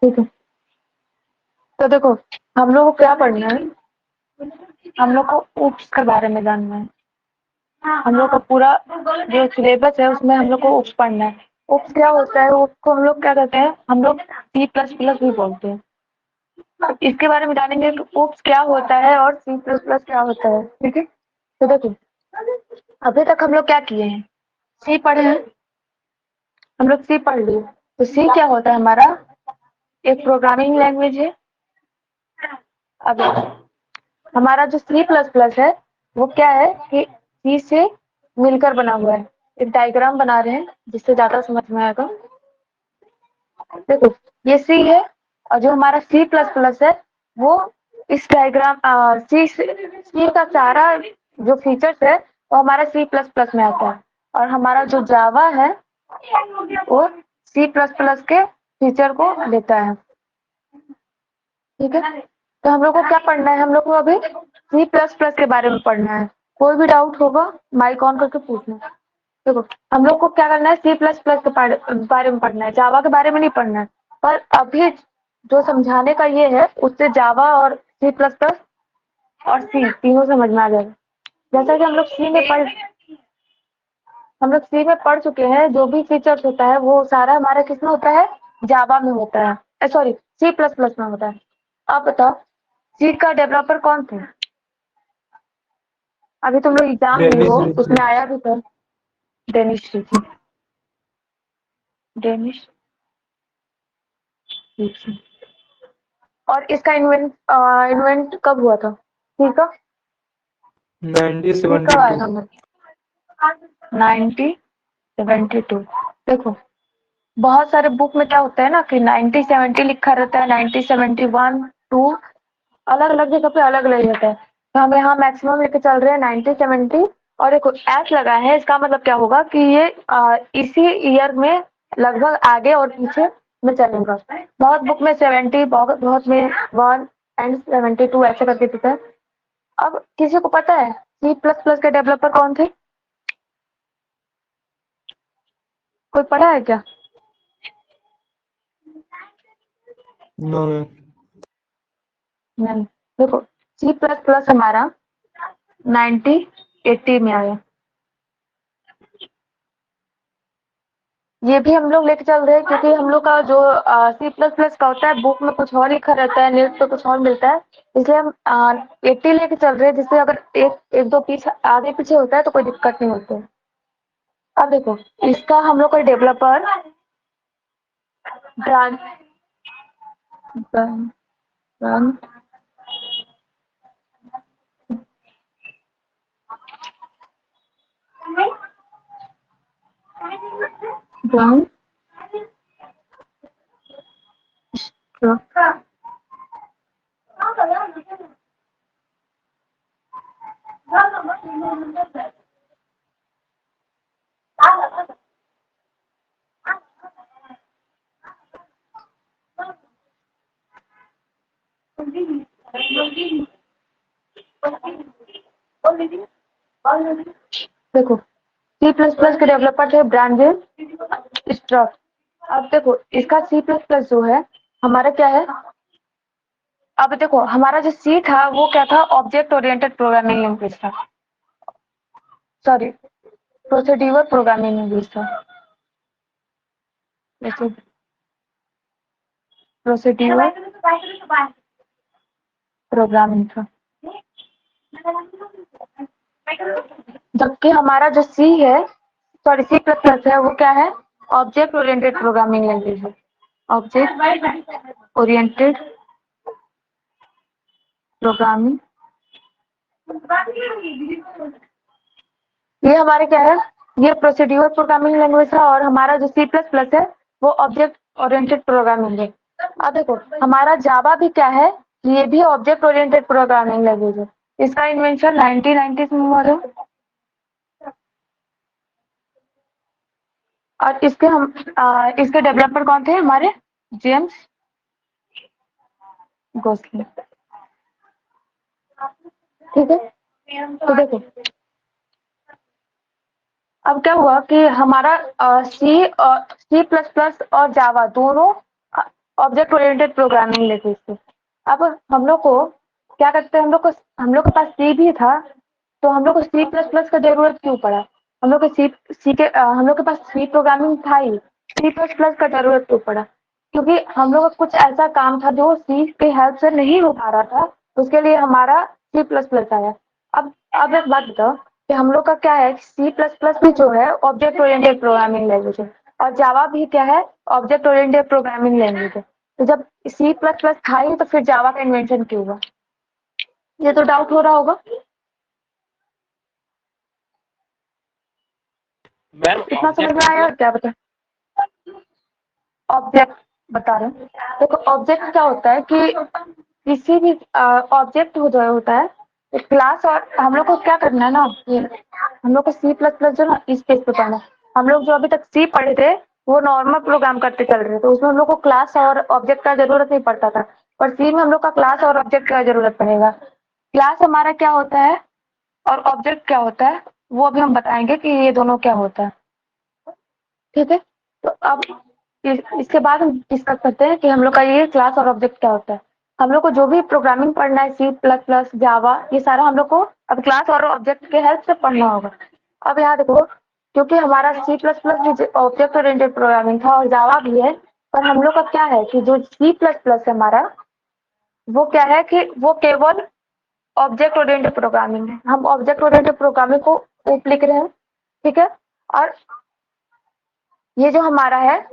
ठीक है, तो देखो हम लोग को क्या पढ़ना है, हम लोग को उप्स के बारे में जानना है। हम लोग का पूरा जो सिलेबस है उसमें हम लोग को उप्स पढ़ना है। उप्स क्या होता है, उसको हम लोग क्या कहते हैं, हम लोग सी प्लस प्लस भी बोलते हैं। इसके बारे में जानेंगे कि उप्स क्या होता है और सी प्लस प्लस क्या होता है। ठीक है, तो देखो अभी तक हम लोग क्या किए हैं, सी पढ़े हैं, हम लोग सी पढ़ लिए। तो सी क्या होता है, हमारा एक प्रोग्रामिंग लैंग्वेज है। अब हमारा जो सी प्लस प्लस है वो क्या है कि सी से मिलकर बना हुआ है। एक डायग्राम बना रहे हैं जिससे ज्यादा समझ में आएगा। देखो ये सी है और जो हमारा सी प्लस प्लस है वो इस डायग्राम सी का सारा जो फीचर्स है वो हमारा सी प्लस प्लस में आता है। और हमारा जो जावा है वो सी प्लस प्लस के फीचर को लेता है। ठीक है, तो हम लोग को क्या पढ़ना है, हम लोग को अभी सी प्लस प्लस के बारे में पढ़ना है। कोई भी डाउट होगा माइक ऑन करके पूछना। देखो हम लोग को क्या करना है, सी प्लस प्लस के बारे में पढ़ना है, जावा के बारे में नहीं पढ़ना है। पर अभी जो समझाने का ये है उससे जावा और सी प्लस प्लस और सी तीनों समझ में आ जाएगा। जैसा कि हम लोग सी में पढ़ चुके हैं, जो भी फीचर्स होता है वो सारा हमारा किसमें होता है, जावा में होता है, सॉरी सी प्लस प्लस में होता है। आप बताओ सी का डेवलपर कौन थे, अभी तुम लोग एग्जाम दिए डेनिस हो रीति। उसमें आया भी था, डेनिश रीति। डेनिश रीति। और इसका इन्वेंट कब हुआ था, ठीक है, ये कब 1972। आया था, 1972। देखो बहुत सारे बुक में क्या होता है ना कि 1970 लिखा रहता है, 1971 टू, अलग अलग जगह पे अलग अलग रहता है। तो हम यहाँ मैक्सिमम लेके चल रहे हैं 1970। और देखो एस लगा है, इसका मतलब क्या होगा कि ये इसी ईयर में लगभग आगे और पीछे में चलेगा। बहुत बुक में 70, बहुत में 1 एंड 72 ऐसे करके देता है। अब किसी को पता है सी प्लस प्लस के डेवलपर कौन थे, कोई पता है क्या? नो। नहीं। देखो सी प्लस प्लस हमारा 1980 में आया। ये भी हम लोग लेके चल रहे हैं क्योंकि हम लोग का जो सी प्लस प्लस का होता है बुक में कुछ और लिखा रहता है, नेट पे कुछ और मिलता है। इसलिए हम 80 लेके चल रहे हैं, जिससे अगर एक एक दो पीछे आगे पीछे होता है तो कोई दिक्कत नहीं होती है। अब देखो इसका हम लोग का डेवलपर ब्रांड ब्रांड ब्रांड देखो सी प्लस प्लस के डेवलपर थे ब्रांडेड स्ट्रक। अब देखो इसका सी प्लस प्लस जो है हमारा क्या है, अब देखो हमारा जो सी था वो क्या था, ऑब्जेक्ट ओरिएंटेड प्रोग्रामिंग लैंग्वेज था, सॉरी प्रोसीड्यूर प्रोग्रामिंग लैंग्वेज था, प्रोसीड्यूर प्रोग्रामिंग था। जबकि हमारा जो सी है, सॉरी सी प्लस प्लस है वो क्या है, ऑब्जेक्ट ओरिएंटेड प्रोग्रामिंग लैंग्वेज है। ऑब्जेक्ट ओरिएंटेड प्रोग्रामिंग, ये हमारे क्या है, ये प्रोसीड्यूर प्रोग्रामिंग लैंग्वेज है। और हमारा जो सी प्लस प्लस है वो ऑब्जेक्ट ओरिएंटेड प्रोग्रामिंग है। अब देखो हमारा जावा भी क्या है, ये भी ऑब्जेक्ट ओरिएंटेड प्रोग्रामिंग लैंग्वेज है। इसका इन्वेंशन 1990 में हुआ था। और इसके डेवलपर कौन थे हमारे, जेम्स गोस्लिंग। ठीक है, तो देखो अब क्या हुआ कि हमारा सी प्लस प्लस और जावा दोनों ऑब्जेक्ट ओरिएंटेड प्रोग्रामिंग लेते इसको। अब हम लोग को क्या करते हैं, हम लोग के पास सी भी था, तो हम लोग को सी प्लस प्लस का जरूरत क्यों पड़ा? हम लोग के हम लोग के पास सी प्रोग्रामिंग था ही, सी प्लस प्लस का जरूरत क्यों पड़ा? क्योंकि हम लोग का कुछ ऐसा काम था जो सी के हेल्प से नहीं हो पा रहा था, उसके लिए हमारा सी प्लस प्लस आया। अब एक बात बताओ कि हम लोग का क्या है, सी प्लस प्लस भी जो है ऑब्जेक्ट ओरिएंटेड प्रोग्रामिंग लैंग्वेज है, और जावा भी क्या है, ऑब्जेक्ट ओरिएंटेड प्रोग्रामिंग लैंग्वेज है। तो जब सी प्लस प्लस था ही, तो फिर जावा का इन्वेंशन क्यों हुआ? ये तो डाउट हो रहा होगा। मैम इतना समझ में ऑब्जेक्ट आया? मतलब क्या बता, ऑब्जेक्ट बता रहे हैं। देखो ऑब्जेक्ट क्या होता है कि किसी भी ऑब्जेक्ट हो जो होता है क्लास, और हम लोग को क्या करना है ना, हम लोग को सी प्लस प्लस जो ना इस पेज पे पढ़ना है। हम लोग जो अभी तक सी पढ़े थे वो नॉर्मल प्रोग्राम करते चल रहे थे, तो उसमें हम लोग को क्लास और ऑब्जेक्ट का जरूरत नहीं पड़ता था, पर सी में हम लोग का क्लास और ऑब्जेक्ट का जरूरत पड़ेगा। क्लास हमारा क्या होता है और ऑब्जेक्ट क्या होता है, वो अभी हम बताएंगे कि ये दोनों क्या होता है। ठीक है, तो अब इसके बाद हम डिस्कस करते हैं कि हम लोग का ये क्लास और ऑब्जेक्ट क्या होता है। हम लोग को जो भी प्रोग्रामिंग पढ़ना है, सी प्लस प्लस, जावा, ये सारा हम लोग को अब क्लास और ऑब्जेक्ट के हेल्प से पढ़ना होगा। अब यहाँ देखो, क्योंकि हमारा सी प्लस प्लस भी ऑब्जेक्ट ओरिएंटेड प्रोग्रामिंग था और जावा भी है, पर हम लोग का क्या है कि जो सी प्लस प्लस है हमारा, वो क्या है कि वो केवल ऑब्जेक्ट ओरिएंटेड प्रोग्रामिंग है। हम ऑब्जेक्ट ओरिएंटेड प्रोग्रामिंग को ऊप लिख रहे हैं, ठीक है। और ये जो हमारा है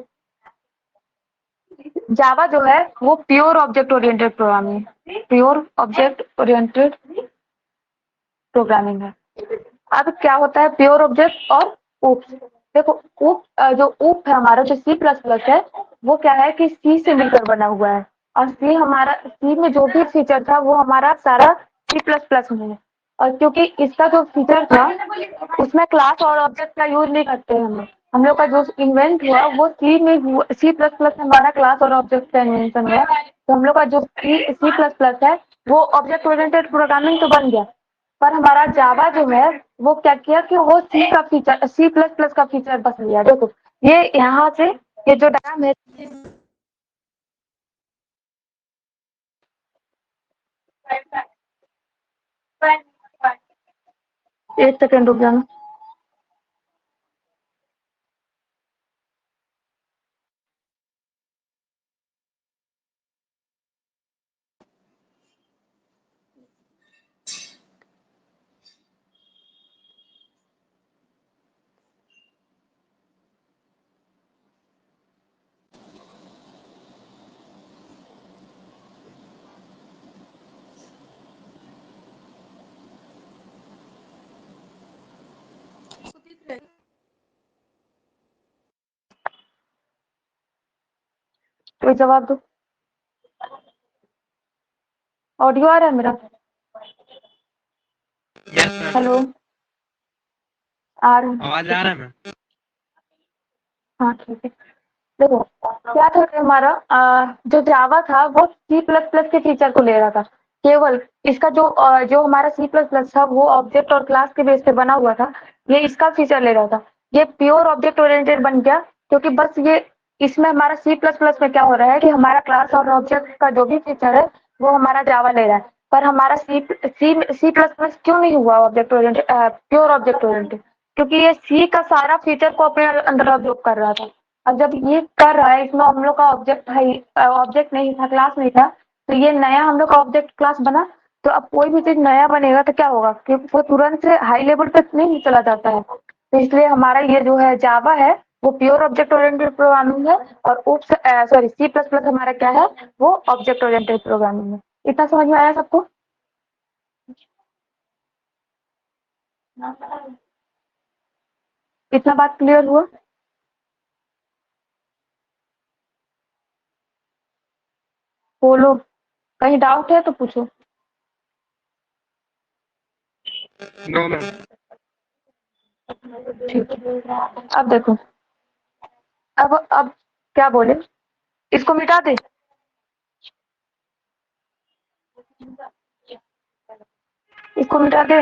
जावा जो है वो प्योर ऑब्जेक्ट ओरिएंटेड प्रोग्रामिंग है, प्योर ऑब्जेक्ट ओरिएंटेड प्रोग्रामिंग है। अब क्या होता है प्योर ऑब्जेक्ट और ऊप्स? देखो जो ऊप है हमारा, जो सी प्लस प्लस है, वो क्या है कि सी से मिलकर बना हुआ है, और सी में जो भी फीचर था वो हमारा सारा सी प्लस प्लस में है। और क्योंकि इसका जो फीचर था उसमें क्लास और ऑब्जेक्ट का यूज नहीं करते हैं हम लोग का जो इन्वेंट हुआ वो सी प्लस प्लस में हमारा क्लास और ऑब्जेक्ट का इन्वेंशन हुआ। तो हम लोग का जो सी प्लस प्लस है वो ऑब्जेक्ट ओरिएंटेड प्रोग्रामिंग तो बन गया, पर हमारा जावा जो है वो क्या किया कि वो सी प्लस प्लस का फीचर बस लिया। देखो ये यहाँ से ये जो डायग्राम है, एक सेकेंड रुक जाना। कोई जवाब दो। ऑडियो आ रहा है मेरा? यस मैम, हेलो, आ रहा है? आवाज आ रहा है मैम। हाँ ठीक है। देखो क्या था कि हमारा जो जावा था वो सी प्लस प्लस के फीचर को ले रहा था केवल। इसका जो हमारा सी प्लस प्लस था वो ऑब्जेक्ट और क्लास के बेस पे बना हुआ था, ये इसका फीचर ले रहा था। ये प्योर ऑब्जेक्ट ओरिएंटेड बन गया, क्योंकि बस ये इसमें हमारा सी प्लस प्लस में क्या हो रहा है कि हमारा क्लास और ऑब्जेक्ट का जो भी फीचर है वो हमारा जावा ले रहा है, पर हमारा सी प्लस प्लस क्यों नहीं हुआ object oriented, pure object oriented? क्योंकि ये सी का सारा फीचर को अपने अंदर ऑब्जर्व कर रहा था। अब जब ये कर रहा है, इसमें हम लोग का ऑब्जेक्ट है, ऑब्जेक्ट नहीं था, क्लास नहीं था, तो ये नया हम लोग का ऑब्जेक्ट क्लास बना। तो अब कोई भी चीज नया बनेगा तो क्या होगा कि वो तुरंत से हाई लेवल पे नहीं चला जाता है। तो इसलिए हमारा ये जो है जावा है वो प्योर ऑब्जेक्ट ओरिएंटेड प्रोग्रामिंग है, और सी प्लस प्लस हमारा क्या है, वो ऑब्जेक्ट ओरिएंटेड प्रोग्रामिंग है। इतना समझ में आया सबको? इतना बात क्लियर हुआ? बोलो, कहीं डाउट है तो पूछो। No ma'am. ठीक है, अब देखो, अब क्या बोले, इसको मिटा दे। इसको मिटा दे।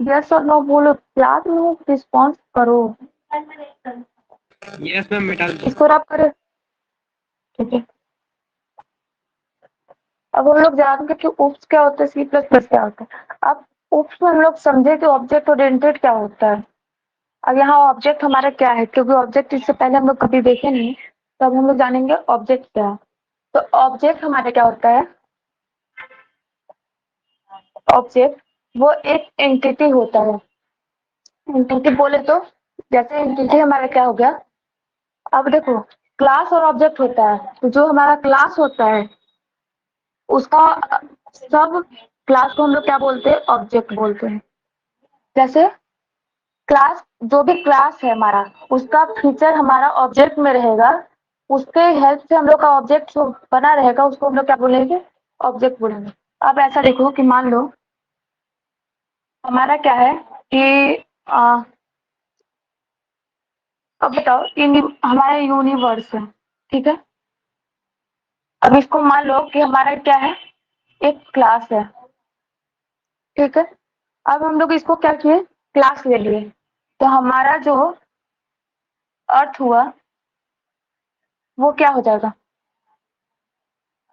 यस और नो बोलो, क्लास में रिस्पॉन्स करो। यस मैम मिटा दो। इसको रब करें, ठीक है। अब हम लोग जानेंगे कि उप्स क्या होता है, सी प्लस प्लस क्या होता है। अब उप्स में हम लोग समझे कि ऑब्जेक्ट ओरिएंटेड क्या होता है। अब यहाँ ऑब्जेक्ट हमारा क्या है, क्योंकि ऑब्जेक्ट इससे पहले हम लोग कभी देखे नहीं, तो अब हम लोग जानेंगे ऑब्जेक्ट क्या है। तो ऑब्जेक्ट हमारा क्या होता है, ऑब्जेक्ट वो एक एंटिटी होता है। एंटिटी बोले तो जैसे एंटिटी हमारा क्या हो गया, अब देखो क्लास और ऑब्जेक्ट होता है, तो जो हमारा क्लास होता है उसका सब क्लास को हम लोग क्या बोलते हैं, ऑब्जेक्ट बोलते हैं। जैसे क्लास, जो भी क्लास है हमारा, उसका फीचर हमारा ऑब्जेक्ट में रहेगा, उसके हेल्प से हम लोग का ऑब्जेक्ट जो बना रहेगा उसको हम लोग क्या बोलेंगे, ऑब्जेक्ट बोलेंगे। अब ऐसा देखो कि मान लो हमारा क्या है कि अब बताओ हमारा यूनिवर्स है, ठीक है। अब इसको मान लो कि हमारा क्या है, एक क्लास है, ठीक है। अब हम लोग इसको क्या किए, क्लास ले लिए, तो हमारा जो अर्थ हुआ वो क्या हो जाएगा,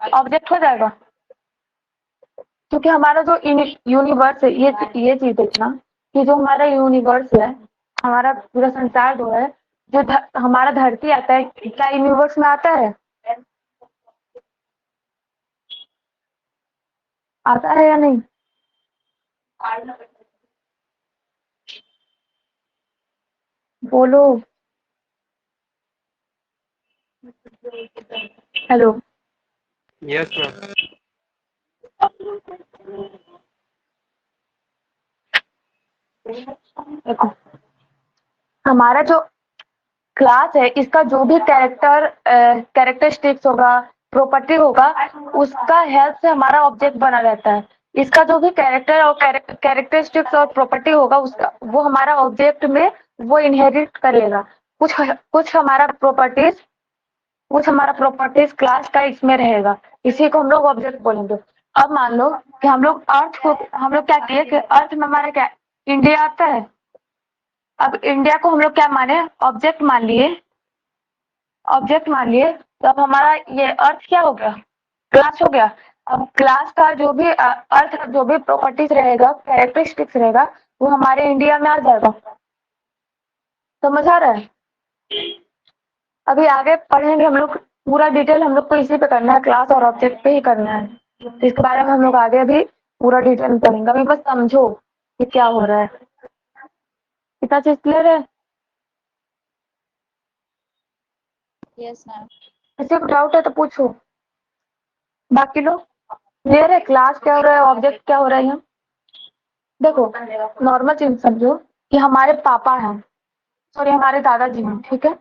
ऑब्जेक्ट हो जाएगा। क्योंकि हमारा जो यूनिवर्स है, ये चीज देखना कि जो हमारा यूनिवर्स है, हमारा पूरा संसार जो है, जो हमारा धरती आता है, क्या यूनिवर्स में आता है, आता है या नहीं, बोलो, हेलो। Yes ma'am. देखो हमारा जो क्लास है, इसका जो भी कैरेक्टरिस्टिक्स होगा, प्रॉपर्टी होगा, उसका हेल्प से हमारा ऑब्जेक्ट बना रहता है। इसका जो भी कैरेक्टर और कैरेक्टरिस्टिक्स और प्रॉपर्टी होगा, उसका वो हमारा ऑब्जेक्ट में वो इनहेरिट करेगा। कुछ कुछ हमारा प्रॉपर्टीज कुछ हमारा प्रॉपर्टीज क्लास का इसमें रहेगा, इसी को हम लोग ऑब्जेक्ट बोलेंगे। अब मान लो कि हम लोग क्या किए कि अर्थ में हमारा क्या, इंडिया आता है। अब इंडिया को हम लोग क्या माने, ऑब्जेक्ट मान लिए, ऑब्जेक्ट मान लिए। तो अब हमारा ये अर्थ क्या हो गया, क्लास हो गया। अब क्लास का जो भी अर्थ का जो भी प्रॉपर्टीज रहेगा, कैरेक्टरिस्टिक्स रहेगा, वो हमारे इंडिया में आ जाएगा। समझ आ रहा है। अभी आगे पढ़ेंगे हम लोग, पूरा डिटेल हम लोग को इसी पे करना है, क्लास और ऑब्जेक्ट पे ही करना है। तो इसके बारे में हम लोग आगे भी पूरा डिटेल में पढ़ेंगे। अभी बस समझो कि क्या हो रहा है, कितना चीज क्लियर है। Yes ma'am. किसी को डाउट है तो पूछो, बाकी लोग क्लियर है, क्लास क्या हो रहा है, ऑब्जेक्ट क्या हो रहा है यहाँ। देखो नॉर्मल चीज समझो कि हमारे पापा हैं, सॉरी हमारे दादाजी हैं, ठीक है।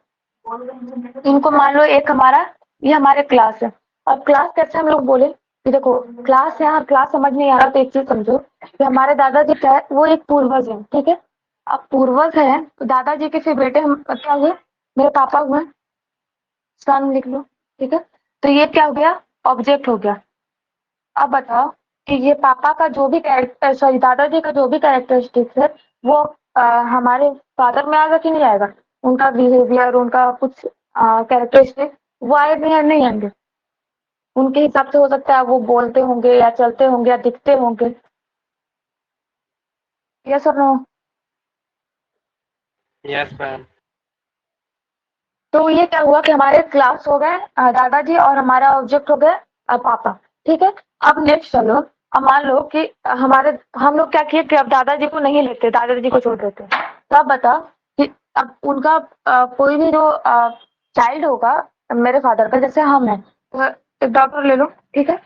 इनको मान लो एक हमारा, ये हमारे क्लास है। अब क्लास कैसे हम लोग बोले कि देखो क्लास है, हाँ क्लास समझ नहीं आ रहा तो एक चीज समझो कि हमारे दादाजी क्या है, वो एक पूर्वज है, ठीक है। अब पूर्वज है तो दादाजी के फिर बेटे हम क्या हुए, मेरे पापा हुए, सन लिख लो, ठीक है। तो ये क्या हो गया, ऑब्जेक्ट हो गया। अब बताओ कि ये पापा का जो भी कैरेक्टर, सॉरी दादाजी का जो भी कैरेक्टरिस्टिक्स है, वो हमारे फादर में आएगा कि नहीं आएगा, उनका बिहेवियर, उनका कुछ कैरेक्टरिस्टिक वो आएंगे या नहीं आएंगे। उनके हिसाब से हो सकता है वो बोलते होंगे या चलते होंगे या दिखते होंगे, यस और नो। Yes ma'am. तो ये क्या हुआ कि हमारे क्लास हो गए दादाजी और हमारा ऑब्जेक्ट हो गए पापा, ठीक है। अब नेक्स्ट चलो, अब मान लो कि हमारे हम लोग क्या किए कि अब दादाजी को नहीं लेते, दादाजी को छोड़ देते। तो अब बताओ कि अब उनका कोई भी जो चाइल्ड होगा मेरे फादर का, जैसे हम हैं, तो एक डॉक्टर ले लो, ठीक है।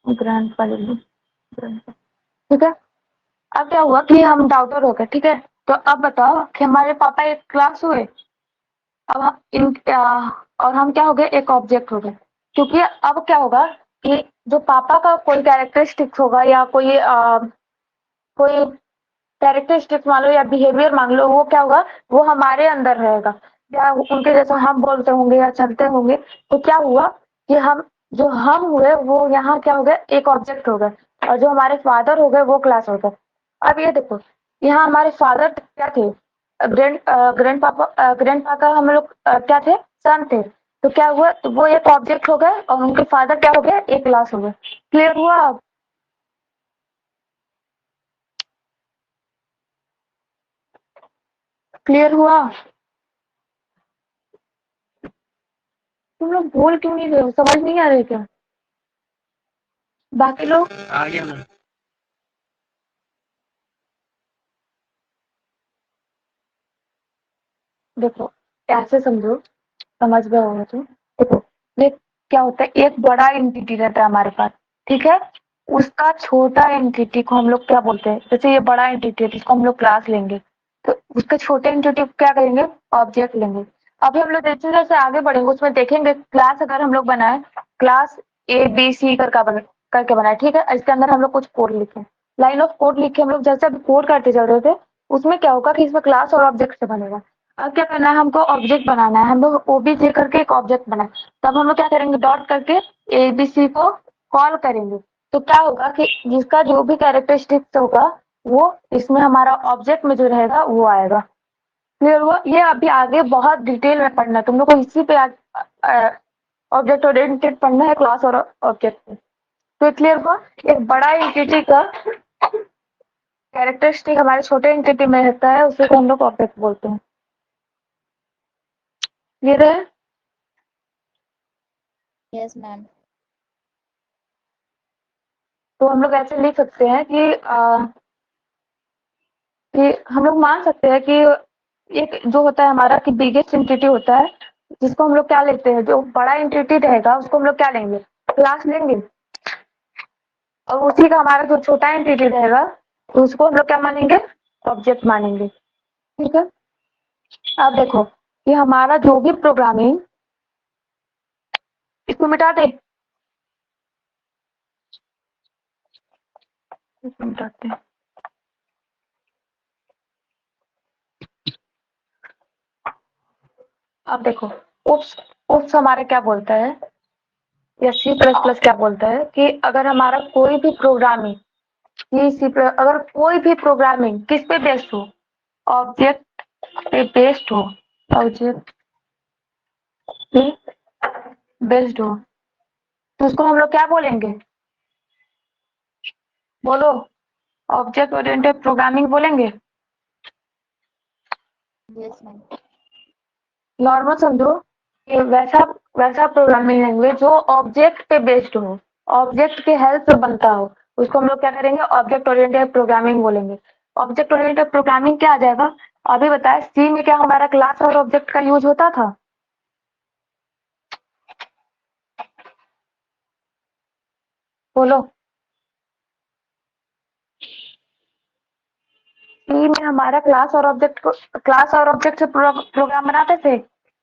ग्रैंडपा ले लो, grandpa, ठीक है। अब क्या हुआ कि हम डॉक्टर हो गए, ठीक है। तो अब बताओ कि हमारे पापा एक क्लास हुए, अब और हम क्या हो गए, एक ऑब्जेक्ट हो गए। क्योंकि अब क्या होगा कि जो पापा का कोई कैरेक्टरिस्टिक्स होगा या कोई कैरेक्टरिस्टिक्स मान लो या बिहेवियर मान लो, वो क्या होगा, वो हमारे अंदर रहेगा, या उनके जैसा हम बोलते होंगे या चलते होंगे। तो क्या हुआ कि हम जो हम हुए वो यहाँ क्या हो गए, एक ऑब्जेक्ट हो गए। और जो हमारे फादर हो गए वो क्लास हो गए। अब ये देखो, यहाँ हमारे फादर क्या थे, ग्रैंड पापा हम लोग क्या थे, सन थे। तो क्या हुआ, तो वो एक ऑब्जेक्ट हो गए और उनके फादर क्या हो गए, एक क्लास हो गए। क्लियर हुआ अब? क्लियर हुआ? तुम लोग बोल क्यों नहीं रहे हो, समझ नहीं आ रही क्या? बाकी लोग आ गया मैम। देखो, ऐसे समझो, समझ गए होगे तो देखो, ये क्या होता है, एक बड़ा एंटिटी रहता है हमारे पास, ठीक है। उसका छोटा एंटिटी को हम लोग क्या बोलते हैं, जैसे ये बड़ा एंटिटी है जिसको हम लोग क्लास लेंगे, तो उसके छोटे एंटिटी को क्या करेंगे, ऑब्जेक्ट लेंगे। अभी हम लोग जैसे जैसे आगे बढ़ेंगे उसमें देखेंगे, क्लास अगर हम लोग बनाए, क्लास ABC करके बनाए, ठीक है। इसके अंदर हम लोग कुछ कोड लिखे, लाइन ऑफ कोड लिखे, हम लोग जैसे अभी कोड करते चल रहे थे, उसमें क्या होगा कि इसमें क्लास और ऑब्जेक्ट से बनेगा। अब क्या करना है, हमको ऑब्जेक्ट बनाना है, हम लोग ओबीजे करके एक ऑब्जेक्ट बनाए। तब हम लोग क्या करेंगे, डॉट करके ABC को कॉल करेंगे। तो क्या होगा कि जिसका जो भी कैरेक्टरिस्टिक्स होगा वो इसमें हमारा ऑब्जेक्ट में जो रहेगा वो आएगा। क्लियर हुआ? ये अभी आगे बहुत डिटेल में पढ़ना है तुम लोग को, इसी पे ऑब्जेक्ट ओरिएंटेड पढ़ना है, क्लास और ऑब्जेक्ट। तो क्लियर हुआ? एक बड़ा एंटिटी का कैरेक्टरिस्टिक हमारे छोटे एंटिटी में रहता है, उसे हम लोग ऑब्जेक्ट बोलते हैं। क्लियर है? Yes, ma'am. तो हम लोग ऐसे लिख सकते हैं कि हम लोग मान सकते हैं कि एक जो होता है हमारा कि बिगेस्ट एंटिटी होता है, जिसको हम लोग क्या लेते हैं, जो बड़ा एंटिटी रहेगा उसको हम लोग क्या लेंगे, क्लास लेंगे। और उसी का हमारा जो छोटा एंटिटी रहेगा तो उसको हम लोग क्या मानेंगे, ऑब्जेक्ट मानेंगे। ठीक है। अब देखो कि हमारा जो भी प्रोग्रामिंग, इसको मिटा दे, इसको मिटाते हैं। अब देखो, उप्स उप्स हमारा क्या बोलता है, या C++ क्या बोलता है कि अगर हमारा कोई भी प्रोग्रामिंग, ये अगर कोई भी प्रोग्रामिंग किस पे बेस्ड हो, ऑब्जेक्ट पे बेस्ड हो, ऑब्जेक्ट पे बेस्ड हो, तो उसको हम लोग क्या बोलेंगे, बोलो, ऑब्जेक्ट ओरिएंटेड प्रोग्रामिंग बोलेंगे। Yes, ma'am. नॉर्मल समझो कि वैसा वैसा प्रोग्रामिंग लैंग्वेज जो ऑब्जेक्ट पे बेस्ड हो, ऑब्जेक्ट के हेल्प से बनता हो, उसको हम लोग क्या करेंगे, ऑब्जेक्ट ओरिएंटेड प्रोग्रामिंग बोलेंगे। ऑब्जेक्ट ओरिएंटेड प्रोग्रामिंग क्या आ जाएगा, अभी बताया सी में क्या हमारा क्लास और ऑब्जेक्ट का यूज होता था, बोलो। सी में हमारा क्लास और ऑब्जेक्ट से प्रोग्राम बनाते थे,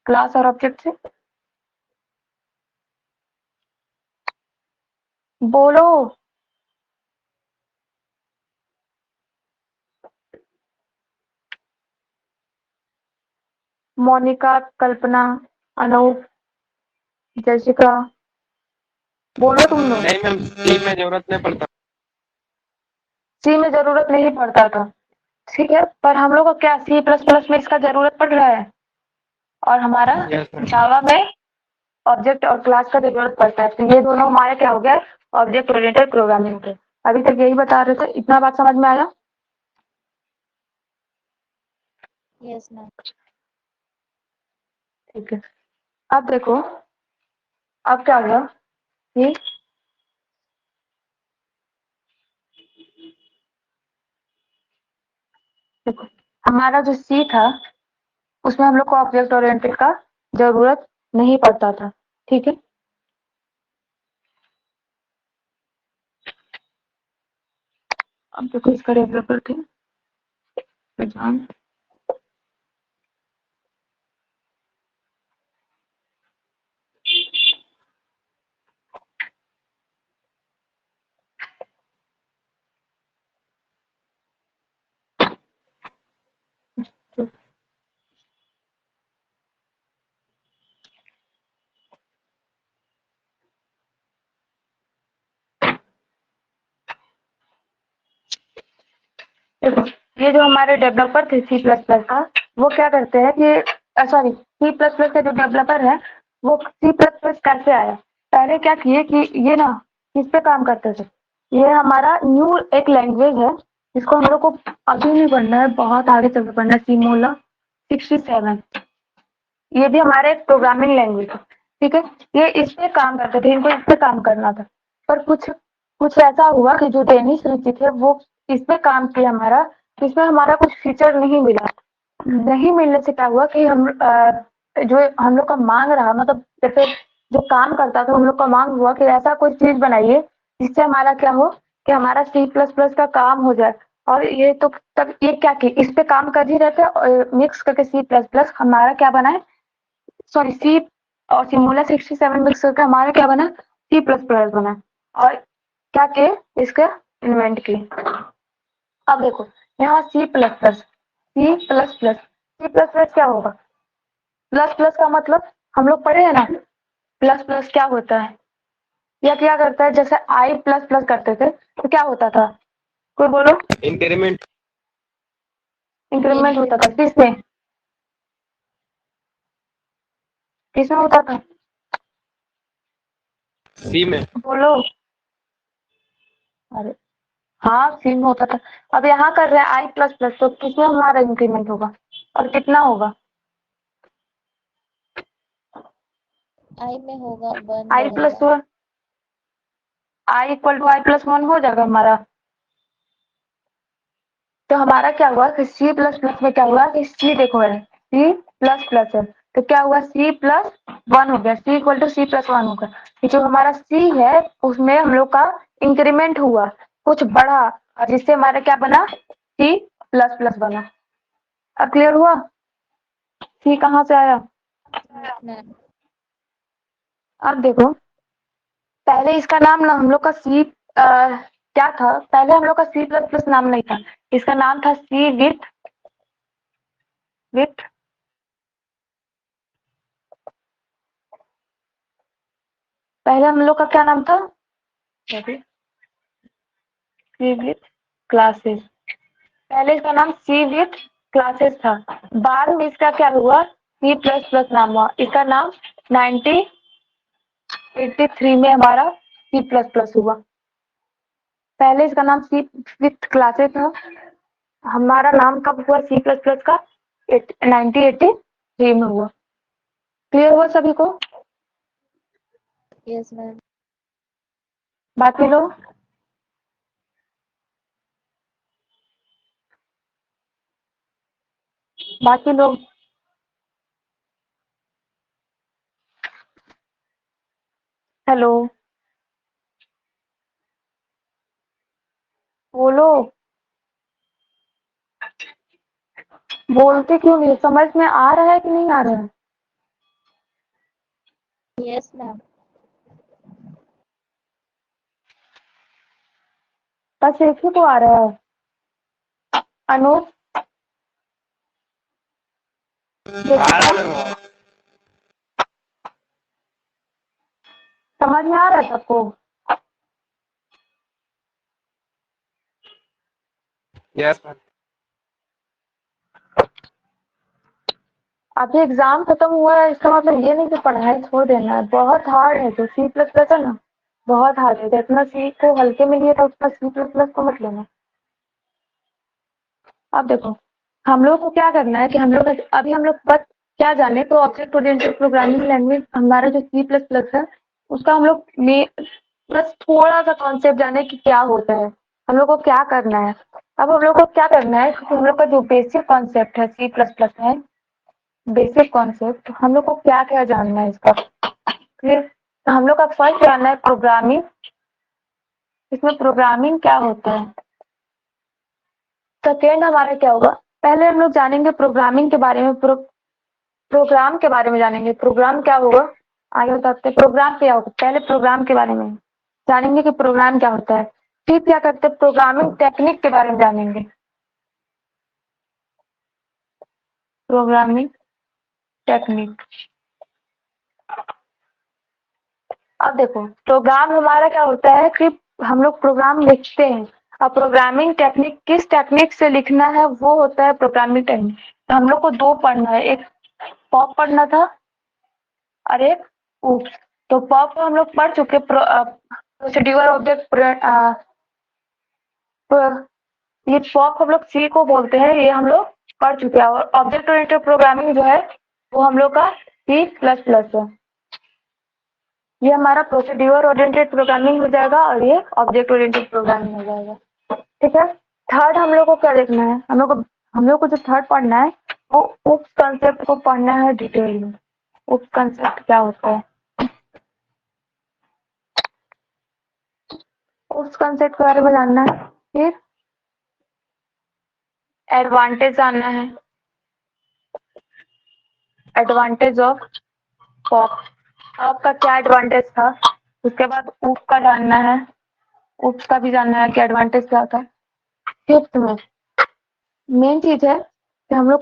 क्लास और ऑब्जेक्ट से, बोलो। मोनिका, कल्पना, अनूप, जैसिका, बोलो तुम लोग। नहीं मैम, सी में जरूरत नहीं पड़ता। सी में जरूरत नहीं पड़ता था, ठीक है। पर हम लोग को क्या C++ में इसका जरूरत पड़ रहा है, और हमारा यस मैम। जावा में ऑब्जेक्ट और क्लास का जरूरत पड़ता है। तो ये दोनों हमारे क्या हो गया, ऑब्जेक्ट ओरिएंटेड प्रोग्रामिंग के। अभी तक यही बता रहे थे, इतना बात समझ में आया? Yes, ma'am. ठीक है। अब देखो, अब क्या हुआ कि देखो, हमारा जो सी था उसमें हम लोग को ऑब्जेक्ट ओरिएंटेड का जरूरत नहीं पड़ता था, ठीक है। अब देखो इसका डेवलपर थे जान, देखो ये जो हमारे डेवलपर थे सी प्लस प्लस का, वो क्या करते हैं कि सॉरी सी प्लस प्लस का जो डेवलपर है वो सी प्लस प्लस कैसे आया, पहले क्या किए कि ये ना किस पे काम करते थे, ये हमारा न्यू एक लैंग्वेज है जिसको हम लोग को अभी नहीं पढ़ना है, बहुत आगे चल के पढ़ना है, सिमोला 67। ये भी हमारे एक प्रोग्रामिंग लैंग्वेज है, ठीक है। ये इस पे काम करते थे, इनको इस पे काम करना था, पर कुछ कुछ ऐसा हुआ कि जो डेनिस रुचि थे वो इस पे काम किया हमारा, तो इसमें हमारा कुछ फीचर नहीं मिला। नहीं मिलने से क्या हुआ कि जो हम लोग का मांग रहा, मतलब जैसे जो काम करता था हम लोग का मांग हुआ कि ऐसा कोई चीज बनाइए जिससे हमारा क्या हो कि हमारा सी प्लस प्लस का काम हो जाए। और ये तो तब ये क्या कि इस पे काम कर ही रहे थे, मिक्स करके सी प्लस प्लस हमारा क्या बना है, सॉरी सी और सिमोला 67 मिक्स करके हमारा क्या बना, सी प्लस प्लस बना। और क्या किए, इसके इन्वेंट किए। अब देखो यहाँ C plus plus, C plus plus, C plus plus क्या होगा, प्लस प्लस का मतलब हम लोग पढ़े हैं ना, प्लस प्लस क्या होता है या क्या करता है, जैसे आई प्लस प्लस करते थे तो क्या होता था, कोई बोलो। इंक्रीमेंट इंक्रीमेंट होता था, किसमें किसमें होता था, सी में। बोलो। अरे हाँ सी में होता था। अब यहाँ कर रहे हैं आई प्लस प्लस, तो किसमें हमारा इंक्रीमेंट होगा और कितना होगा, आई में होगा 1 आई प्लस बढ़ेगा। One, i equal to i plus one हो जाएगा हमारा। तो हमारा क्या हुआ कि सी प्लस प्लस में क्या हुआ कि सी देखो है सी प्लस प्लस है, तो क्या हुआ सी प्लस वन हो गया, c equal to c plus one होगा। ये जो हमारा सी है उसमें हम लोग का इंक्रीमेंट हुआ, कुछ बढ़ा, और जिससे हमारा क्या बना, सी प्लस प्लस बना। अब क्लियर हुआ सी कहाँ से आया। Yes, ma'am. अब देखो पहले इसका नाम ना हम लोग का सी क्या था, पहले हम लोग का सी प्लस प्लस नाम नहीं था, इसका नाम था सी विथ पहले हम लोग का क्या नाम था, सी विथ क्लासेस, पहले इसका नाम सी विथ क्लासेस था। बाद में इसका क्या हुआ, सी प्लस प्लस नाम हुआ, इसका नाम 1983 में हमारा सी प्लस प्लस हुआ। पहले इसका नाम सी विथ क्लासेस था, हमारा नाम कब हुआ सी प्लस प्लस का, 1983 में हुआ। क्लियर हुआ सभी को, Yes, ma'am. बाकी लोग बाकी लोग हेलो बोलो, बोलते क्यों नहीं, समझ में आ रहा है कि नहीं आ रहा है। Yes, ma'am. बस एक ही को आ रहा है, अनुज समझ में आ रहा है सबको। यस। अभी एग्जाम खत्म हुआ है, इसका मतलब ये नहीं कि पढ़ाई छोड़ देना है, बहुत हार्ड है जो सी प्लस प्लस है ना, बहुत हार्ड है, जितना सी को हल्के में लिया था उतना सी प्लस प्लस को मत लेना। अब देखो हम लोग को क्या करना है कि हम लोग अभी हम लोग बस क्या जाने तो ऑब्जेक्ट ओरिएंटेड प्रोग्रामिंग लैंग्वेज हमारा जो सी प्लस प्लस है उसका हम लोग में बस थोड़ा सा कॉन्सेप्ट जाने कि क्या होता है, हम लोग को क्या करना है। अब हम लोग को क्या करना है कि हम लोग का जो बेसिक कॉन्सेप्ट है सी प्लस प्लस में, बेसिक कॉन्सेप्ट हम लोग को क्या क्या जानना है इसका, फिर तो हम लोग का फर्स्ट जानना है प्रोग्रामिंग, इसमें प्रोग्रामिंग क्या होता है। सेकेंड हमारा क्या होगा, पहले हम लोग जानेंगे प्रोग्रामिंग के बारे में, प्रोग्राम के बारे में जानेंगे, प्रोग्राम क्या होगा, आगे बताते हैं प्रोग्राम क्या होगा, पहले प्रोग्राम के बारे में जानेंगे कि प्रोग्राम क्या होता है। फिर क्या करते हैं प्रोग्रामिंग टेक्निक के बारे में जानेंगे, प्रोग्रामिंग टेक्निक। अब देखो प्रोग्राम हमारा क्या होता है कि हम लोग प्रोग्राम लिखते हैं, अब प्रोग्रामिंग टेक्निक किस टेक्निक से लिखना है वो होता है प्रोग्रामिंग टेक्निक। तो हम लोग को दो पढ़ना है, एक पॉप पढ़ना था और एक ऊप्स। तो पॉप हम लोग पढ़ चुके, प्रोसीड्यूर ऑब्जेक्ट, ये पॉप हम लोग सी को बोलते हैं, ये हम लोग पढ़ चुके हैं। और ऑब्जेक्ट ओरिएंटेड प्रोग्रामिंग जो है वो हम लोग का C++ है। ये हमारा प्रोसीड्यूर ओरिएंटेड प्रोग्रामिंग हो जाएगा और ये ऑब्जेक्ट ओरिएंटेड प्रोग्रामिंग हो जाएगा। ठीक है। थर्ड हम लोग को क्या देखना है, हम लोग को जो थर्ड पढ़ना है वो उप कंसेप्ट को पढ़ना है डिटेल में। उप कंसेप्ट क्या होता है, उस कंसेप्ट के बारे में जानना है। फिर एडवांटेज जानना है, एडवांटेज ऑफ पॉप, पॉप का क्या एडवांटेज था। उसके बाद उप का जानना है, उप का भी जानना है कि एडवांटेज क्या था। फिफ्थ में मेन चीज है कि हम लोग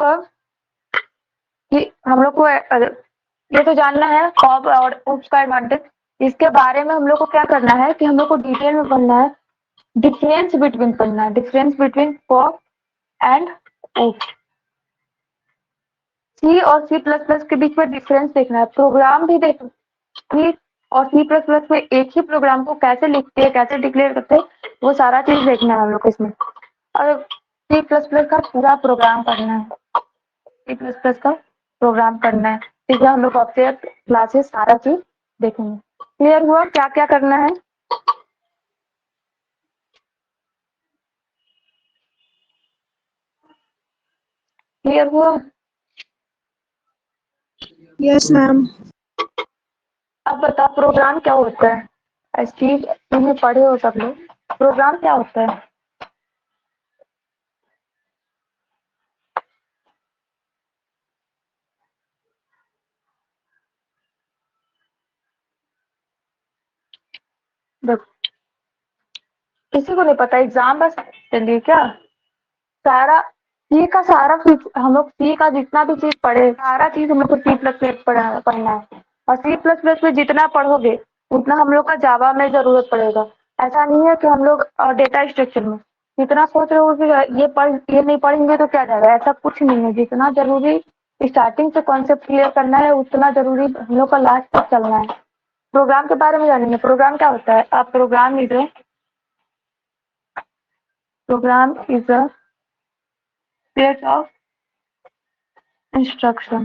को ये तो जानना है पॉप और उप का एडवांटेज। इसके बारे में हम लोग को क्या करना है कि हम लोग को डिटेल में पढ़ना है, डिफरेंस बिटवीन पढ़ना है, डिफरेंस बिटवीन पॉप एंड उप। सी और C++ के बीच में डिफरेंस देखना है, प्रोग्राम भी देख, सी और C++ में एक ही प्रोग्राम को कैसे लिखते हैं, कैसे डिक्लेयर करते हैं, वो सारा चीज देखना है हम लोग को इसमें। और C++ का पूरा प्रोग्राम करना है, C++ का प्रोग्राम करना है। ठीक है, हम लोग ऑब्जेक्ट क्लासेस सारा चीज देखेंगे। क्लियर हुआ क्या क्या करना है। क्लियर हुआ। Yes ma'am. अब बताओ प्रोग्राम क्या होता है। ऐसी तुम्हें पढ़े हो सब लोग, प्रोग्राम क्या होता है। देखो किसी को नहीं पता, एग्जाम बस चलिए क्या सारा सी का सारा हम लोग सी का जितना भी चीज पढ़े सारा चीज हम लोग को C++ पढ़ना है। और C++ में जितना पढ़ोगे उतना हम लोग का जावा में जरूरत पड़ेगा। ऐसा नहीं है कि हम लोग डेटा स्ट्रक्चर में जितना सोच रहे हो कि ये नहीं पढ़ेंगे तो क्या जाएगा, ऐसा कुछ नहीं है। जितना जरूरी स्टार्टिंग से कॉन्सेप्ट क्लियर करना है उतना जरूरी हम लोग का लास्ट तक चलना है। प्रोग्राम के बारे में जानेंगे, प्रोग्राम क्या होता है। आप program is a set of instruction.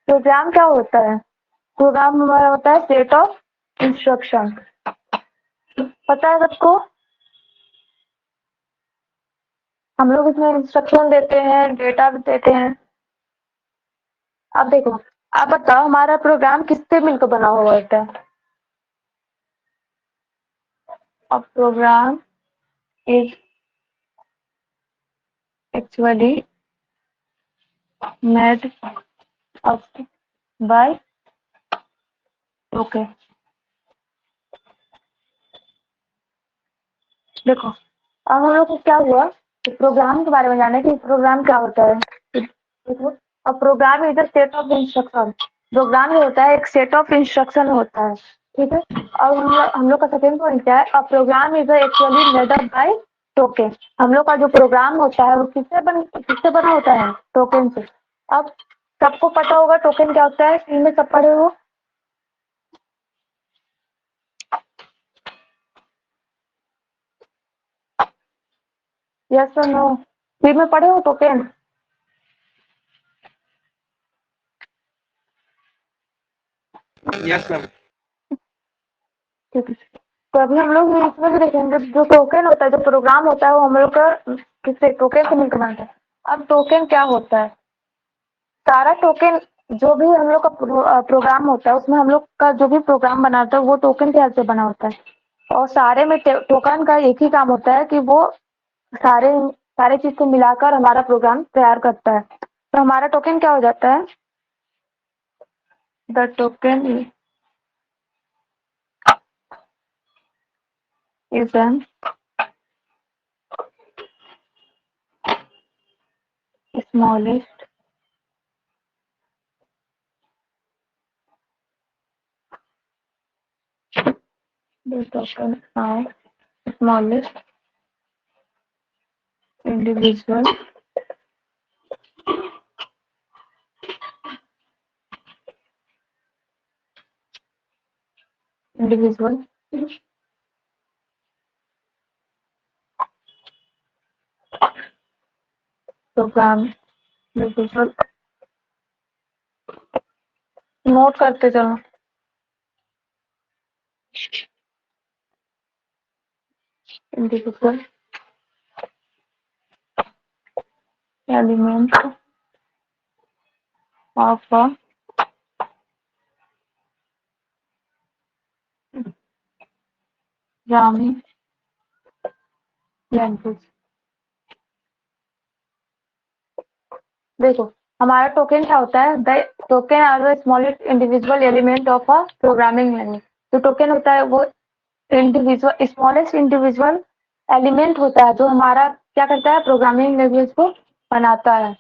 Program क्या होता है, प्रोग्राम हमारा होता है सेट ऑफ इंस्ट्रक्शन। पता है सबको, हम लोग इसमें इंस्ट्रक्शन देते हैं, डेटा भी देते हैं। अब देखो, आप बताओ हमारा प्रोग्राम किससे मिलकर बना हुआ होता है। अब program is actually made up by okay. देखो अब हम लोग को क्या हुआ कि प्रोग्राम के बारे में जाने कि प्रोग्राम क्या होता है। देखो अब program is a set of instruction, program जो होता है एक सेट ऑफ इंस्ट्रक्शन होता है। ठीक है। और हम लोग का सेकंड पॉइंट क्या है, a program is actually made up by token. हम लोग का जो प्रोग्राम होता है वो किससे बना होता है, टोकन से। अब सबको पता होगा टोकन क्या होता है, सी में सब पढ़े हो। यस और नो, सी में पढ़े हो टोकन। Yes, ma'am. ठीक है, तो अभी हम लोग इसमें भी देखेंगे जो टोकन होता है, जो प्रोग्राम होता है वो हम लोग का किससे, टोकन से मिलकर बनता है। अब टोकन क्या होता है, सारा टोकन जो भी हम लोग का प्रोग्राम होता है उसमें हम लोग का जो भी प्रोग्राम बनाता है वो टोकन के हेल्प से बना होता है। और सारे में टोकन का एक ही काम होता है कि वो सारे सारे चीज को मिलाकर हमारा प्रोग्राम तैयार करता है। तो हमारा टोकन क्या हो जाता है, the token is an smallest The token are smallest individual individual program individual note करते चलो individual element of a programming language। देखो हमारा टोकन क्या होता है the token are the smallest individual element of a programming language. जो token होता है वो इंडिविजुअल स्मॉलेस्ट इंडिविजुअल एलिमेंट होता है जो हमारा क्या करता है प्रोग्रामिंग लैंग्वेज को बनाता है।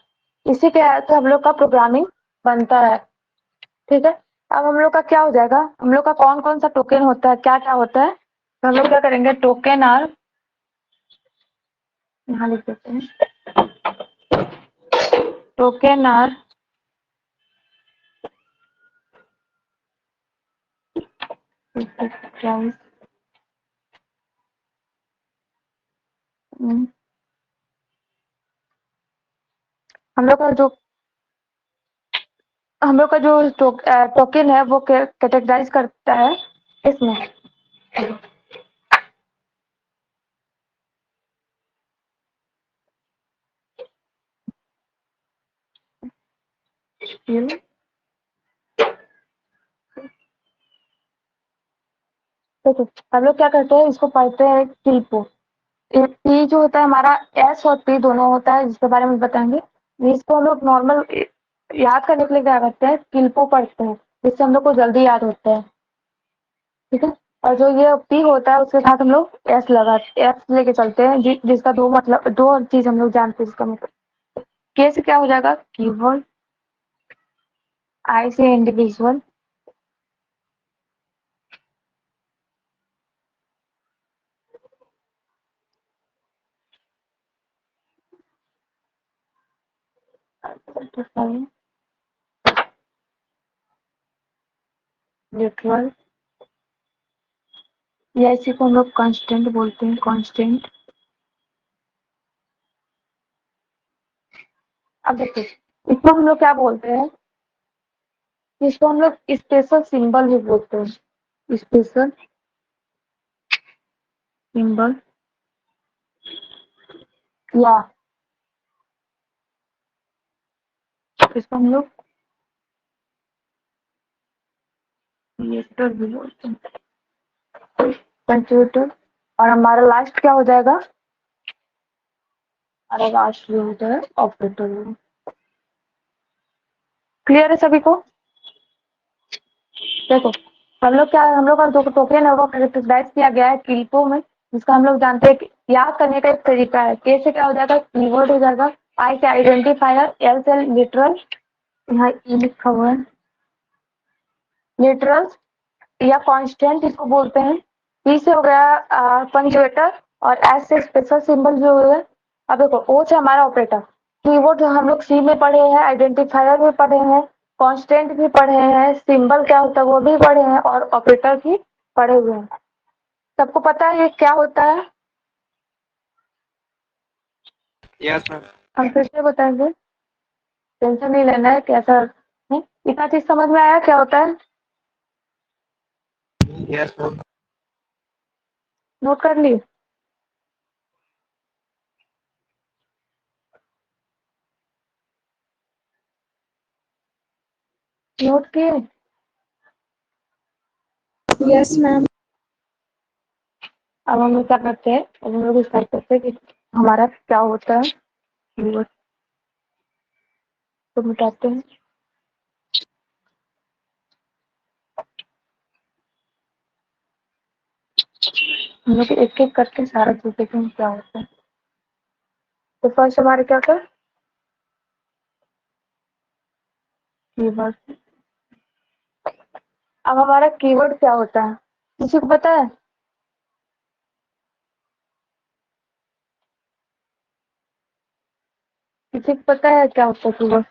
इसी के आधार से हम लोग का प्रोग्रामिंग बनता है। ठीक है अब हम लोग का क्या हो जाएगा हम लोग का कौन कौन सा टोकन होता है क्या क्या होता है तो हम लोग क्या करेंगे टोकन आर यहाँ लिख देते हैं टोकन आर हम लोग का जो टोकन है वो कैटेगराइज करता है इसमें देखो हम लोग क्या करते हैं इसको पढ़ते हैं किल्पो। पी जो होता है हमारा एस और पी दोनों होता है जिसके बारे में बताएंगे। इसको हम लोग नॉर्मल याद करने के लिए क्या करते हैं किल्पो पढ़ते हैं जिससे हम लोग को जल्दी याद होता है। ठीक है और जो ये पी होता है उसके साथ हम लोग एस लेके चलते हैं जिसका दो मतलब दो चीज हम लोग जानते हैं जिसका मतलब के से क्या हो जाएगा कीवर्ड आई से इंडिविजुअल लिटरल या इसी को हम लोग कांस्टेंट बोलते हैं कांस्टेंट। अब देखिए इसको हम लोग क्या बोलते हैं इसको हम लोग स्पेशल सिंबल भी बोलते हैं स्पेशल सिंबल या इसको हम लोग क्रिएटर भी बोलते हैं कंप्यूटर। और हमारा लास्ट क्या हो जाएगा हमारा लास्ट जो होता है ऑपरेटर। क्लियर है सभी को। देखो हम लोग का जो टोकन है वो कैरेक्टराइज किया गया है किल्पो में जिसका हम लोग जानते हैं कि याद करने का एक तरीका है के से क्या हो जाएगा कीवर्ड हो जाएगा आई से आइडेंटिफायर एल से लिटरल यहाँ ई लिखा हुआ है लिटरल या कांस्टेंट इसको बोलते हैं। पी से हो गया पंक्चुएटर और एस से स्पेशल सिंबल जो है। अब देखो ओ से हमारा ऑपरेटर कीवर्ड हम लोग सी में पढ़े हैं आइडेंटिफायर भी पढ़े हैं कांस्टेंट भी पढ़े हैं सिंबल क्या होता है वो भी पढ़े हैं और ऑपरेटर भी पढ़े हुए हैं। सबको पता है ये क्या होता है Yes, ma'am. हम फिर से बताएंगे टेंशन नहीं लेना है कैसा है इतना चीज समझ में आया क्या होता है Yes, ma'am. नोट कर लिए नोट किए। Yes, ma'am. अब हम लोग क्या करते हैं अब हम लोग स्टार्ट करते हैं कि हमारा क्या होता है कीवर्ड तो मिटाते हैं। हम लोग एक एक करके सारा चीज देखेंगे क्या होता है। तो फर्स्ट हमारे क्या था कीवर्ड। अब हमारा कीवर्ड क्या होता है किसी को पता है किसी को पता है क्या होता है कीवर्ड?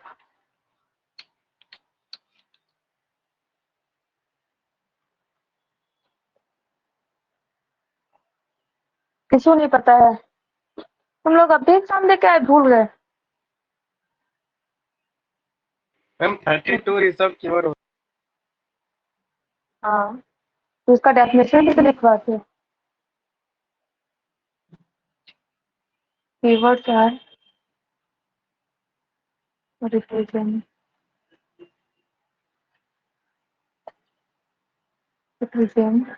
किसी को नहीं पता है? तुम लोग अभी एग्जाम दे के आए, भूल गए? मैम 32 रिजर्व कीवर्ड हाँ, तो इसका डेफिनेशन भी तो लिखवाते हैं। कीवर्ड क्या है? Represent, represent,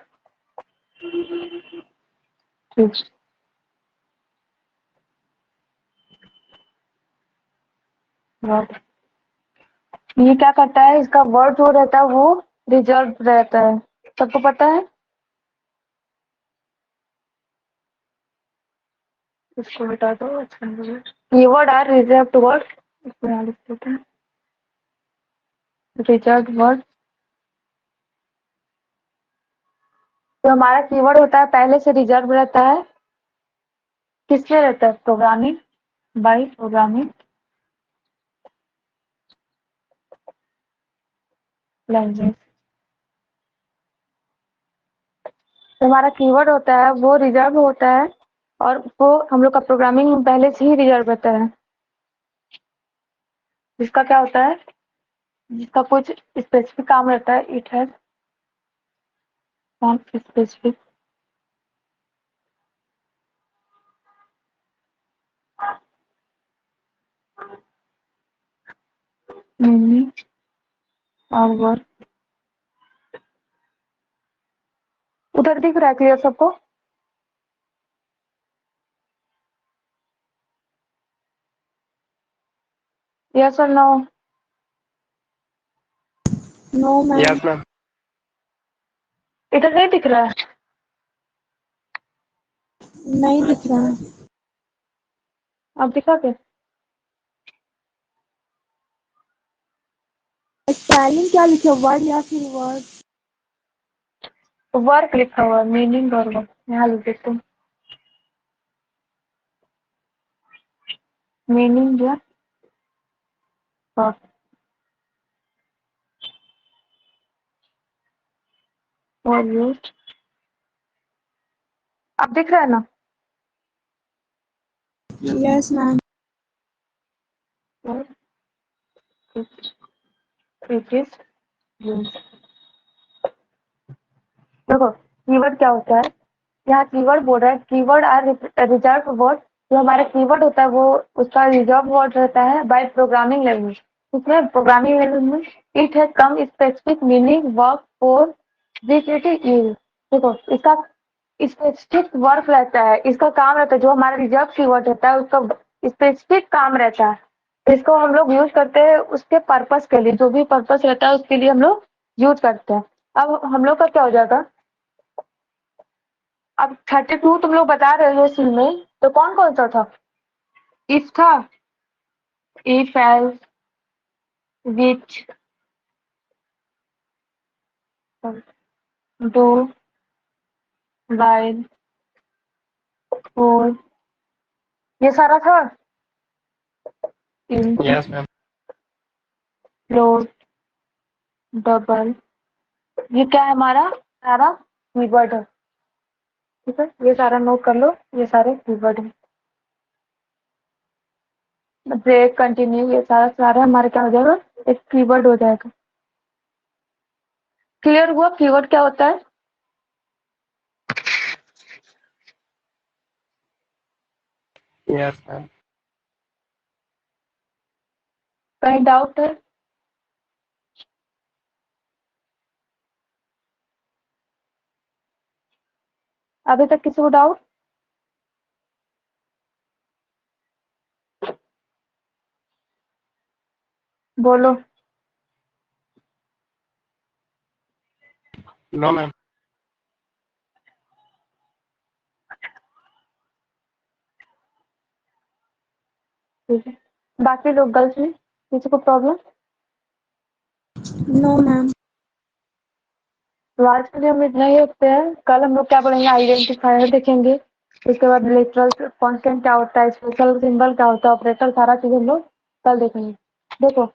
word. ये क्या करता है? इसका वर्ड जो रहता है वो रिजर्व रहता है, सबको पता है? इसको बता दो। अच्छा, कीवर्ड आर रिजर्व्ड वर्ड, इसमें यहाँ लिख देते हैं रिजर्व्ड वर्ड। तो हमारा कीवर्ड होता है पहले से रिजर्व रहता है। किसमें रहता है? Programming, by programming language. तो हमारा कीवर्ड होता है वो रिजर्व होता है, और वो हम लोग का प्रोग्रामिंग में पहले से ही रिजर्व रहता है। जिसका क्या होता है? जिसका कुछ स्पेसिफिक काम रहता है। It has some specific meaning और वर्ड। उधर दिख रहा है क्लियर सबको? यस और no? No ma'am. Yes ma'am. इधर नहीं दिख रहा है? नहीं दिख रहा। अब दिखा के? स्पेलिंग क्या लिखे, वर्ड या फिर वर्ड? वर्क लिखा हुआ है, मीनिंग और वर्क यहाँ लिख देते हैं। मीनिंग या वर्क और यूज। अब दिख रहा है ना? Yes ma'am. It is use. देखो कीवर्ड क्या होता है, यहाँ कीवर्ड बोल रहा है कीवर्ड आर रिजर्व वर्ड। जो हमारा कीवर्ड होता है वो उसका रिजर्व वर्ड रहता है बाय प्रोग्रामिंग लैंग्वेज। उसमें प्रोग्रामिंग लैंग्वेज में it has come specific meaning work for this it is. देखो इसका स्पेसिफिक वर्क रहता है, इसका काम रहता है। जो हमारा रिजर्व कीवर्ड रहता है उसका स्पेसिफिक काम रहता है। इसको हम लोग यूज करते हैं उसके पर्पस के लिए, जो भी पर्पस रहता है उसके लिए हम लोग यूज करते हैं। अब हम लोग का क्या हो जाएगा? अब 32 तुम लोग बता रहे हो सी में, तो कौन कौन सा था? इफ था, if else, which, do, while, four, ये सारा था। इन, यस मैम। फ्लोट, डबल, ये क्या है? हमारा सारा कीवर्ड है। ठीक है, ये सारा नोट कर लो, ये सारे कीवर्ड है। ब्रेक, कंटिन्यू, ये सारा सारा हमारा क्या हो जाएगा? एक कीवर्ड हो जाएगा। क्लियर हुआ कीवर्ड क्या होता है? Yes ma'am. कहीं डाउट है? अभी तक किसी को डाउट? बोलो। No ma'am. ठीक है, बाकी लोग गर्ल्स में किसी को प्रॉब्लम? No ma'am. तो आज के लिए हम इतना ही रखते हैं। कल हम लोग क्या पढ़ेंगे? आइडेंटिफायर देखेंगे। उसके बाद लिटरल कांस्टेंट क्या होता है, स्पेशल सिंबल क्या होता है, ऑपरेटर, सारा चीज हम लोग कल देखेंगे। देखो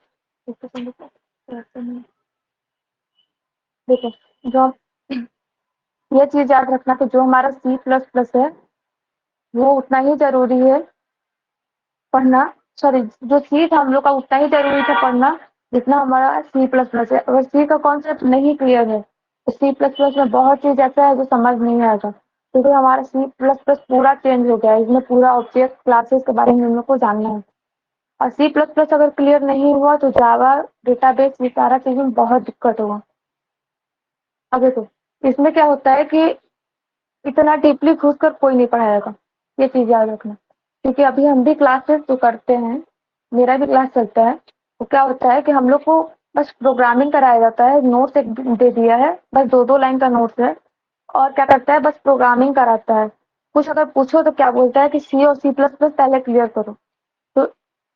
देखो जो ये चीज याद रखना कि जो हमारा C++ है वो उतना ही जरूरी है पढ़ना, सॉरी जो सी था हम लोग का उतना ही जरूरी था पढ़ना जितना हमारा C++ है। अगर सी का कॉन्सेप्ट नहीं क्लियर है तो C++ में बहुत चीज ऐसा है जो समझ नहीं आएगा, क्योंकि हमारा C++ पूरा चेंज हो गया है। इसमें पूरा ऑब्जेक्ट क्लासेस के बारे में हम लोग को जानना है। और C++ अगर क्लियर नहीं हुआ तो जावा, डेटाबेस, ये सारा चीज में बहुत दिक्कत होगा। अब देखो इसमें क्या होता है कि इतना डीपली घुस कर कोई नहीं पढ़ाएगा, ये चीज याद रखना। क्योंकि अभी हम भी क्लासेस जो करते हैं, मेरा भी क्लास चलता है, तो क्या होता है कि हम लोग को बस प्रोग्रामिंग कराया जाता है, नोट्स एक दे दिया है, बस 2-2 लाइन का नोट्स है, और क्या करता है बस प्रोग्रामिंग कराता है। कुछ अगर पूछो तो क्या बोलता है कि सी और C++ पहले क्लियर करो। तो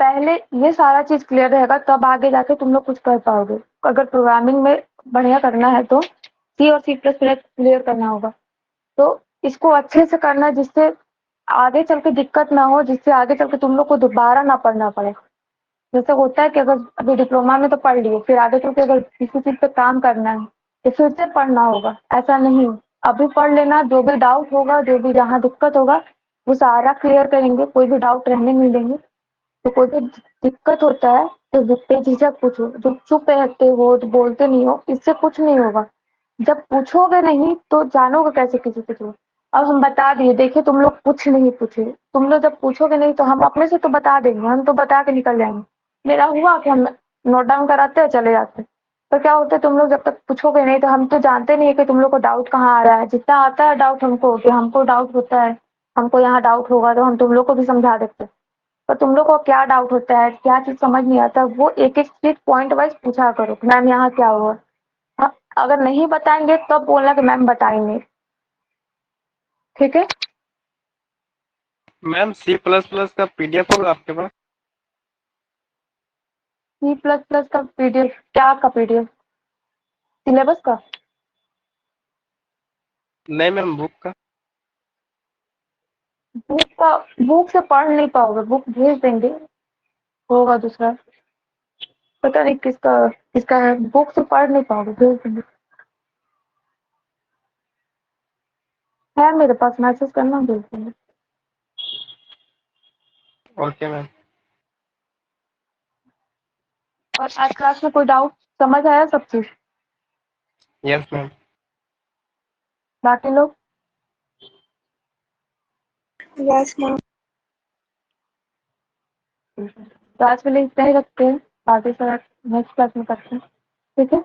पहले ये सारा चीज क्लियर रहेगा तब आगे जाके तुम लोग कुछ कर पाओगे। अगर प्रोग्रामिंग में बढ़िया करना है तो सी और C++ क्लियर करना होगा। तो इसको अच्छे से करना जिससे आगे चल के दिक्कत ना हो, जिससे आगे चल के तुम लोग को दोबारा ना पढ़ना पड़े। जैसे होता है कि अगर अभी डिप्लोमा में तो पढ़ लिए, फिर आगे चल के अगर किसी चीज पे काम करना है तो फिर से पढ़ना होगा, ऐसा नहीं। अभी पढ़ लेना, जो भी डाउट होगा, जो भी जहाँ दिक्कत होगा वो सारा क्लियर करेंगे, कोई भी डाउट रहने नहीं देंगे। तो कोई भी दिक्कत होता है तो बेझिझक पूछो, जो चुप रहते हो तो बोलते नहीं हो, इससे कुछ नहीं होगा। जब पूछोगे नहीं तो जानोगे कैसे किसी से क्यों। अब हम बता दिए, देखिए तुम लोग कुछ नहीं पूछे, तुम लोग जब पूछोगे नहीं तो हम अपने से तो बता देंगे, हम तो बता के निकल जाएंगे। मेरा हुआ कि हम नोट डाउन कराते हैं चले जाते हैं। तो क्या होता है तुम लोग जब तक पूछोगे नहीं तो हम तो जानते नहीं है कि तुम लोग को डाउट कहाँ आ रहा है। जितना आता है डाउट हमको कि हमको डाउट होता है, हमको यहाँ डाउट होगा, तो हम तुम लोग को भी समझा देते हैं। पर तुम लोग को क्या डाउट होता है, क्या चीज समझ नहीं आता, वो एक एक चीज पॉइंट वाइज पूछा करो, मैम यहाँ क्या हुआ। हाँ, अगर नहीं बताएंगे तब तो बोलना कि मैम बताएंगे, ठीक है। मैम C++ का PDF होगा आपके पास? C++ का पीडीएफ, क्या का पीडीएफ, सिलेबस का? नहीं मैम, बुक का। बुक का, बुक से पढ़ नहीं पाओगे, बुक भेज देंगे, होगा दूसरा, पता नहीं किसका किसका है, बुक से पढ़ नहीं पाओगे, भेज देंगे। है मेरे पास, मैसेज करना, भेज देंगे। Okay ma'am. और आज क्लास में कोई डाउट, समझ आया सब चीज? Yes ma'am. बाकी लोग Yes, ma'am. तो आज के लिए इतना ही रखते हैं, आगे से नेक्स्ट क्लास में करते हैं, ठीक है।